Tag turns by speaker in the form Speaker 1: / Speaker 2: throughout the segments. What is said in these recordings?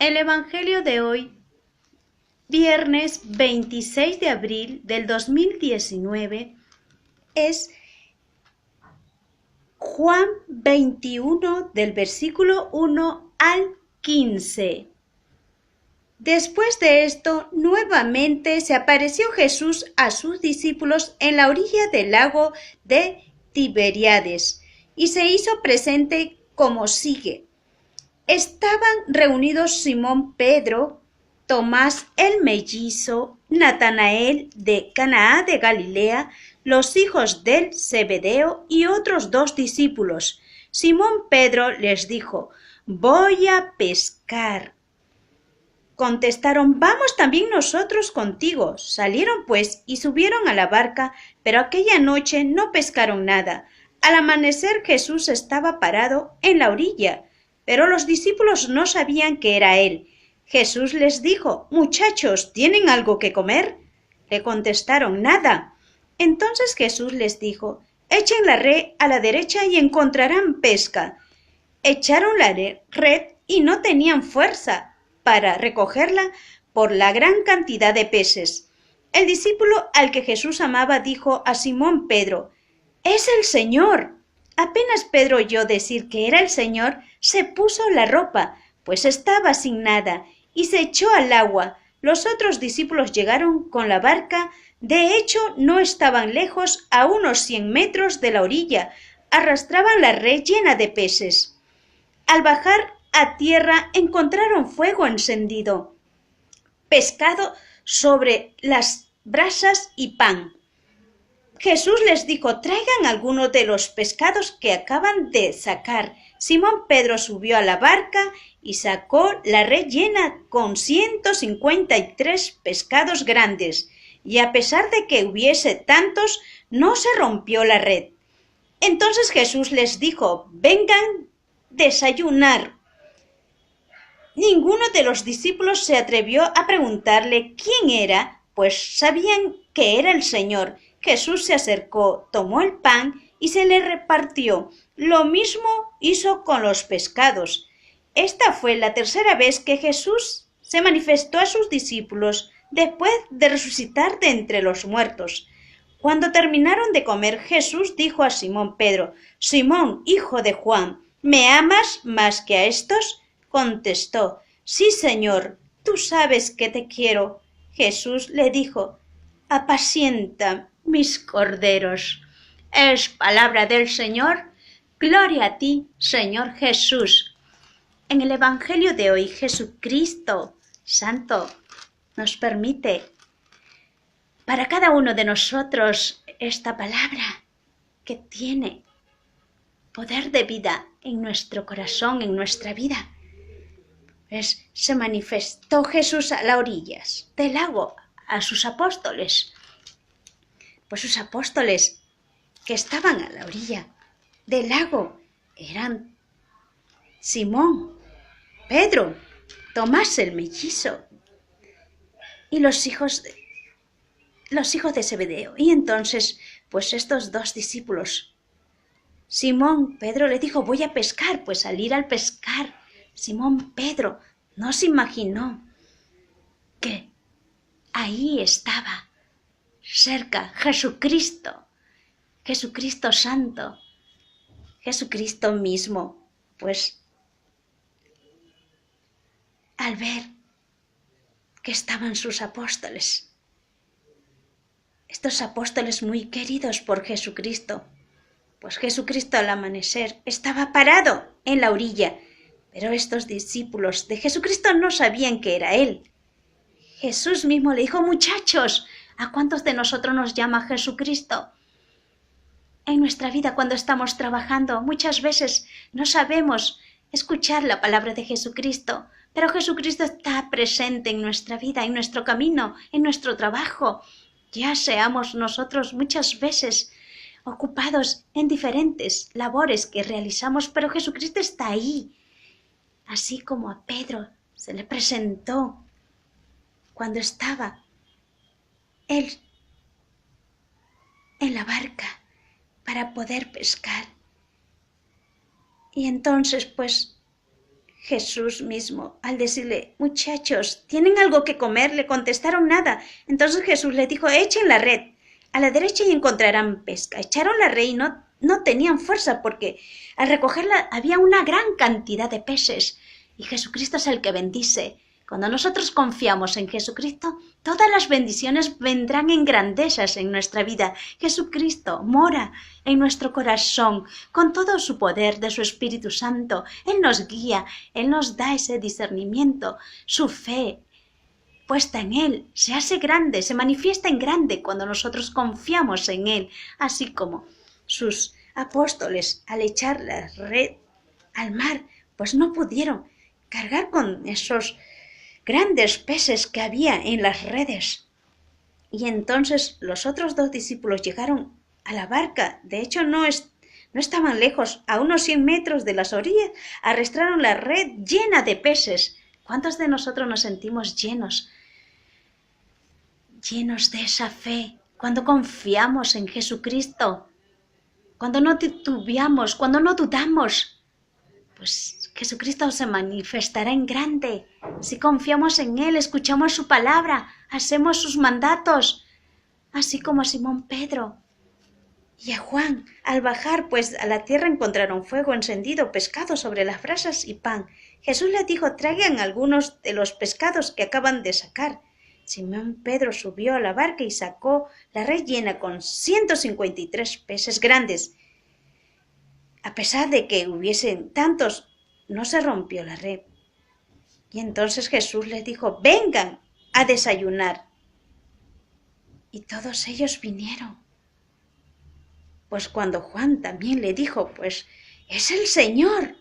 Speaker 1: El Evangelio de hoy, viernes 26 de abril del 2019, es Juan 21 del versículo 1 al 15. Después de esto, nuevamente se apareció Jesús a sus discípulos en la orilla del lago de Tiberíades y se hizo presente como sigue. Estaban reunidos Simón Pedro, Tomás el mellizo, Natanael de Canaá de Galilea, los hijos del Zebedeo y otros 2 discípulos. Simón Pedro les dijo: «Voy a pescar». Contestaron: «Vamos también nosotros contigo». Salieron pues y subieron a la barca, pero aquella noche no pescaron nada. Al amanecer Jesús estaba parado en la orilla, pero los discípulos no sabían que era él. Jesús les dijo: «Muchachos, ¿tienen algo que comer?». Le contestaron: «Nada». Entonces Jesús les dijo: «Echen la red a la derecha y encontrarán pesca». Echaron la red y no tenían fuerza para recogerla por la gran cantidad de peces. El discípulo al que Jesús amaba dijo a Simón Pedro: «¡Es el Señor!». Apenas Pedro oyó decir que era el Señor, se puso la ropa, pues estaba sin nada, y se echó al agua. Los otros discípulos llegaron con la barca. De hecho, no estaban lejos, a unos 100 metros de la orilla. Arrastraban la red llena de peces. Al bajar a tierra encontraron fuego encendido, pescado sobre las brasas y pan. Jesús les dijo: «Traigan algunos de los pescados que acaban de sacar». Simón Pedro subió a la barca y sacó la red llena con 153 pescados grandes, y a pesar de que hubiese tantos, no se rompió la red. Entonces Jesús les dijo: «Vengan, desayunar». Ninguno de los discípulos se atrevió a preguntarle quién era, pues sabían que era el Señor. Jesús se acercó, tomó el pan y se le repartió. Lo mismo hizo con los pescados. Esta fue la tercera vez que Jesús se manifestó a sus discípulos después de resucitar de entre los muertos. Cuando terminaron de comer, Jesús dijo a Simón Pedro: «Simón, hijo de Juan, ¿me amas más que a estos?». Contestó: «Sí, Señor, tú sabes que te quiero». Jesús le dijo: «Apacienta mis corderos». Es palabra del Señor. Gloria a ti, Señor Jesús. En el Evangelio de hoy, Jesucristo Santo nos permite para cada uno de nosotros esta palabra que tiene poder de vida en nuestro corazón, en nuestra vida. Pues se manifestó Jesús a las orillas del lago a sus apóstoles. Pues sus apóstoles que estaban a la orilla del lago eran Simón, Pedro, Tomás el mellizo y los hijos de Zebedeo. Y entonces, pues estos 2 discípulos, Simón Pedro le dijo: «Voy a pescar». Pues al ir al pescar, Simón Pedro no se imaginó que ahí estaba cerca Jesucristo, Jesucristo Santo, Jesucristo mismo. Pues al ver que estaban sus apóstoles, estos apóstoles muy queridos por Jesucristo, pues Jesucristo al amanecer estaba parado en la orilla, pero estos discípulos de Jesucristo no sabían que era Él. Jesús mismo le dijo: «Muchachos, ¿a cuántos de nosotros nos llama Jesucristo?». En nuestra vida, cuando estamos trabajando, muchas veces no sabemos escuchar la palabra de Jesucristo, pero Jesucristo está presente en nuestra vida, en nuestro camino, en nuestro trabajo. Ya seamos nosotros muchas veces ocupados en diferentes labores que realizamos, pero Jesucristo está ahí. Así como a Pedro se le presentó cuando estaba él en la barca para poder pescar. Y entonces, pues, Jesús mismo, al decirle, muchachos, ¿tienen algo que comer? Le contestaron nada. Entonces Jesús les dijo, echen la red a la derecha y encontrarán pesca. Echaron la red y no tenían fuerza porque al recogerla había una gran cantidad de peces. Y Jesucristo es el que bendice. Cuando nosotros confiamos en Jesucristo, todas las bendiciones vendrán en grandezas en nuestra vida. Jesucristo mora en nuestro corazón con todo su poder de su Espíritu Santo. Él nos guía, Él nos da ese discernimiento, su fe puesta en Él se hace grande, se manifiesta en grande cuando nosotros confiamos en Él, así como sus apóstoles al echar la red al mar, pues no pudieron cargar con esos grandes peces que había en las redes. Y entonces los otros 2 discípulos llegaron a la barca, de hecho no estaban lejos, a unos 100 metros de las orillas, arrastraron la red llena de peces. ¿Cuántos de nosotros nos sentimos llenos de esa fe, cuando confiamos en Jesucristo, cuando no titubeamos, cuando no dudamos? Pues Jesucristo se manifestará en grande. Si confiamos en Él, escuchamos su palabra, hacemos sus mandatos, así como a Simón Pedro y a Juan. Al bajar, pues, a la tierra encontraron fuego encendido, pescado sobre las brasas y pan. Jesús les dijo, traigan algunos de los pescados que acaban de sacar. Simón Pedro subió a la barca y sacó la red llena con 153 peces grandes. A pesar de que hubiesen tantos, no se rompió la red. Y entonces Jesús les dijo, vengan a desayunar. Y todos ellos vinieron. Pues cuando Juan también le dijo, pues, es el Señor.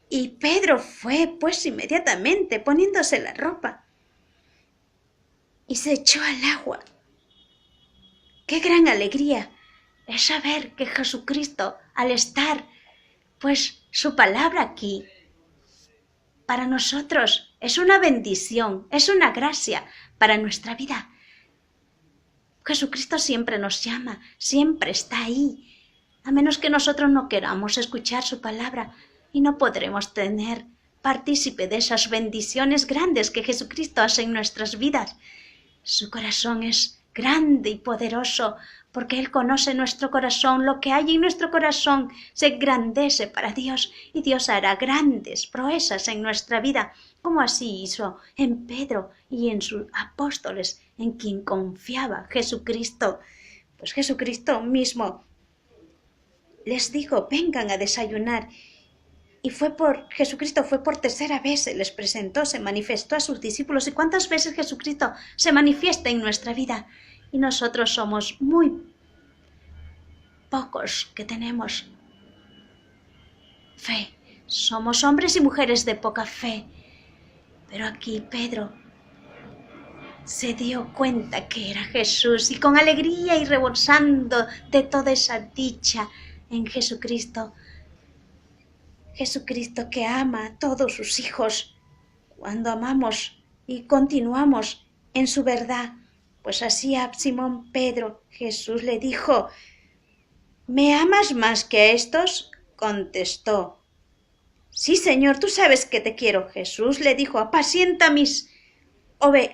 Speaker 1: Y Pedro fue, pues, inmediatamente poniéndose la ropa y se echó al agua. ¡Qué gran alegría es saber que Jesucristo, al estar, pues, su palabra aquí, para nosotros es una bendición, es una gracia para nuestra vida! Jesucristo siempre nos llama, siempre está ahí, a menos que nosotros no queramos escuchar su palabra, y no podremos tener partícipe de esas bendiciones grandes que Jesucristo hace en nuestras vidas. Su corazón es grande y poderoso, porque Él conoce nuestro corazón. Lo que hay en nuestro corazón se engrandece para Dios, y Dios hará grandes proezas en nuestra vida, como así hizo en Pedro y en sus apóstoles, en quien confiaba Jesucristo. Pues Jesucristo mismo les dijo, vengan a desayunar. Y Jesucristo fue por tercera vez, se les presentó, se manifestó a sus discípulos. ¿Y cuántas veces Jesucristo se manifiesta en nuestra vida? Y nosotros somos muy pocos que tenemos fe. Somos hombres y mujeres de poca fe. Pero aquí Pedro se dio cuenta que era Jesús, y con alegría y rebosando de toda esa dicha en Jesucristo, Jesucristo que ama a todos sus hijos, cuando amamos y continuamos en su verdad, pues así a Simón Pedro Jesús le dijo, ¿me amas más que a estos? Contestó, sí, Señor, tú sabes que te quiero. Jesús le dijo, apacienta mis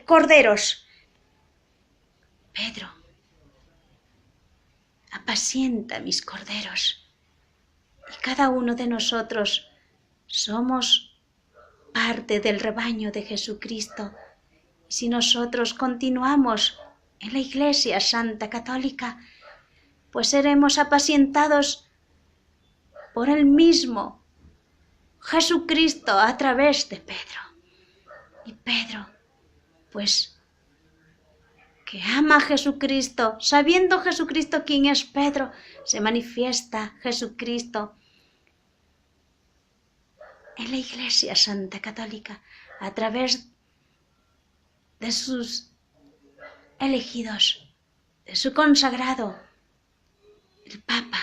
Speaker 1: corderos. Pedro, apacienta mis corderos. Y cada uno de nosotros somos parte del rebaño de Jesucristo. Y si nosotros continuamos en la Iglesia Santa Católica, pues seremos apacientados por el mismo Jesucristo a través de Pedro. Y Pedro, pues, que ama a Jesucristo, sabiendo Jesucristo quién es Pedro, se manifiesta Jesucristo en la Iglesia Santa Católica a través de sus elegidos, de su consagrado, el Papa.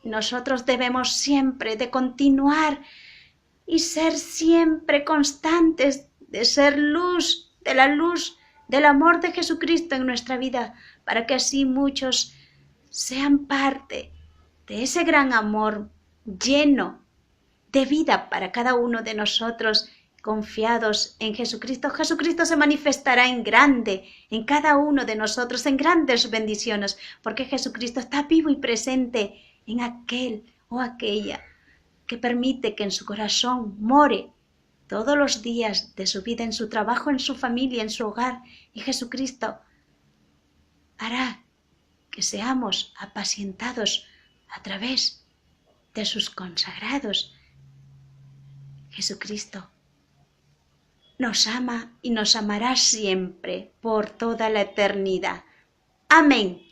Speaker 1: Nosotros debemos siempre de continuar y ser siempre constantes, de ser luz, de la luz del amor de Jesucristo en nuestra vida, para que así muchos sean parte de ese gran amor lleno de vida para cada uno de nosotros, confiados en Jesucristo. Jesucristo se manifestará en grande en cada uno de nosotros, en grandes bendiciones, porque Jesucristo está vivo y presente en aquel o aquella que permite que en su corazón more todos los días de su vida, en su trabajo, en su familia, en su hogar. Y Jesucristo hará que seamos apacientados a través de sus consagrados. Jesucristo nos ama y nos amará siempre por toda la eternidad. Amén.